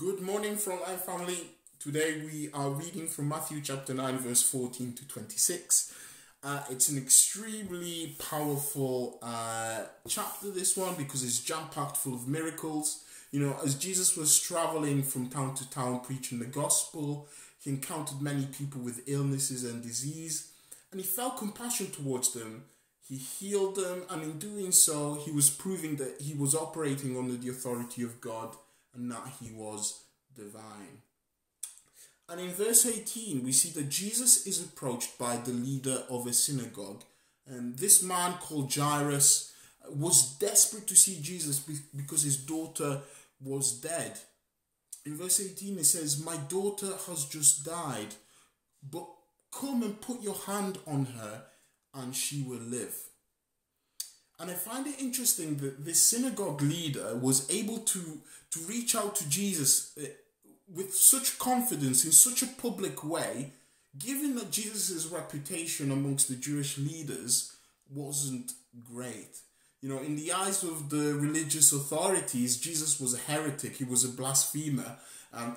Good morning, Frontline family. Today we are reading from Matthew chapter 9 verse 14 to 26. It's an extremely powerful chapter, this one, because it's jam-packed full of miracles. You know, as Jesus was traveling from town to town preaching the gospel, he encountered many people with illnesses and disease, and he felt compassion towards them. He healed them, and in doing so, he was proving that he was operating under the authority of God and that he was divine. And in verse 18, we see that Jesus is approached by the leader of a synagogue. And this man called Jairus was desperate to see Jesus because his daughter was dead. In verse 18, it says, "My daughter has just died, but come and put your hand on her and she will live." And I find it interesting that this synagogue leader was able to reach out to Jesus with such confidence in such a public way, given that Jesus' reputation amongst the Jewish leaders wasn't great. You know, in the eyes of the religious authorities, Jesus was a heretic. He was a blasphemer.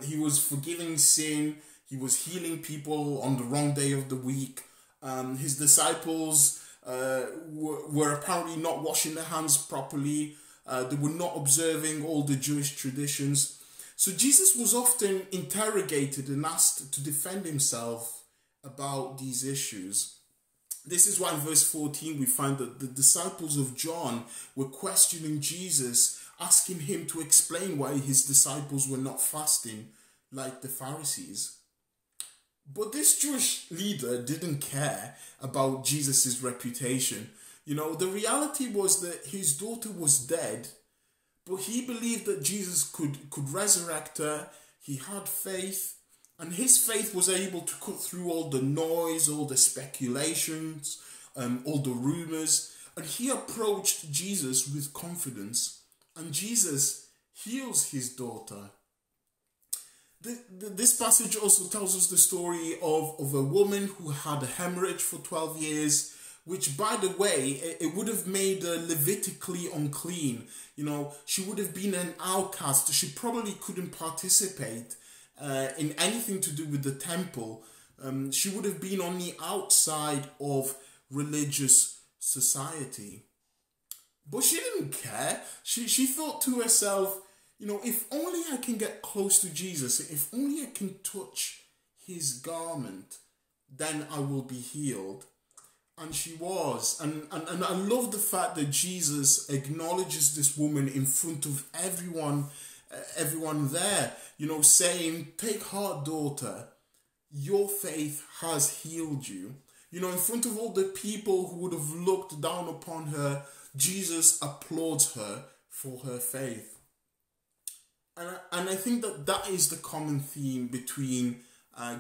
He was forgiving sin. He was healing people on the wrong day of the week. His disciples were apparently not washing their hands properly. They were not observing all the Jewish traditions. So Jesus was often interrogated and asked to defend himself about these issues. This is why in verse 14 we find that the disciples of John were questioning Jesus, asking him to explain why his disciples were not fasting like the Pharisees. But this Jewish leader didn't care about Jesus' reputation. You know, the reality was that his daughter was dead, but he believed that Jesus could resurrect her. He had faith, and his faith was able to cut through all the noise, all the speculations, all the rumors, and he approached Jesus with confidence, and Jesus heals his daughter. This passage also tells us the story of a woman who had a hemorrhage for 12 years, which, by the way, it would have made her Levitically unclean. You know, she would have been an outcast. She probably couldn't participate in anything to do with the temple. She would have been on the outside of religious society. But she didn't care. She thought to herself, you know, if only I can get close to Jesus, if only I can touch his garment, then I will be healed. And she was. And I love the fact that Jesus acknowledges this woman in front of everyone there, you know, saying, "Take heart, daughter, your faith has healed you." You know, in front of all the people who would have looked down upon her, Jesus applauds her for her faith. And I think that is the common theme between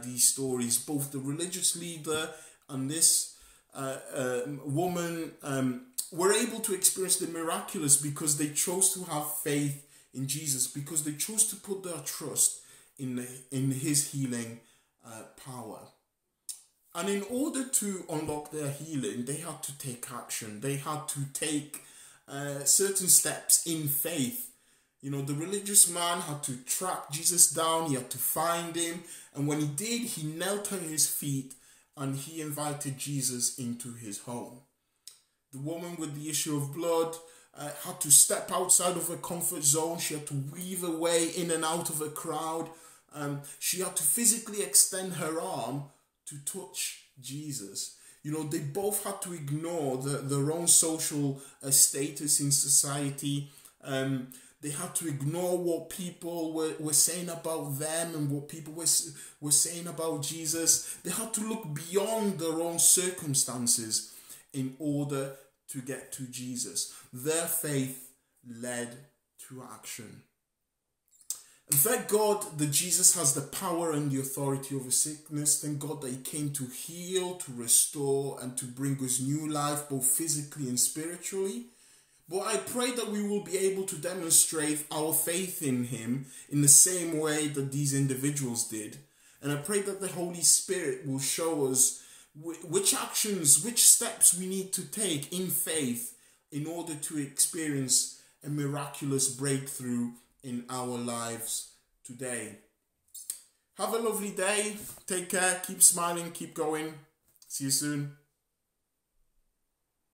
these stories. Both the religious leader and this woman were able to experience the miraculous because they chose to have faith in Jesus, because they chose to put their trust in his healing power. And in order to unlock their healing, they had to take action. They had to take certain steps in faith. You know, the religious man had to track Jesus down. He had to find him. And when he did, he knelt at his feet and he invited Jesus into his home. The woman with the issue of blood had to step outside of her comfort zone. She had to weave her way in and out of a crowd. She had to physically extend her arm to touch Jesus. You know, they both had to ignore their own social status in society. They had to ignore what people were saying about them and what people were saying about Jesus. They had to look beyond their own circumstances in order to get to Jesus. Their faith led to action. And thank God that Jesus has the power and the authority over sickness. Thank God that he came to heal, to restore, and to bring us new life, both physically and spiritually. But I pray that we will be able to demonstrate our faith in him in the same way that these individuals did. And I pray that the Holy Spirit will show us which actions, which steps we need to take in faith in order to experience a miraculous breakthrough in our lives today. Have a lovely day. Take care. Keep smiling. Keep going. See you soon.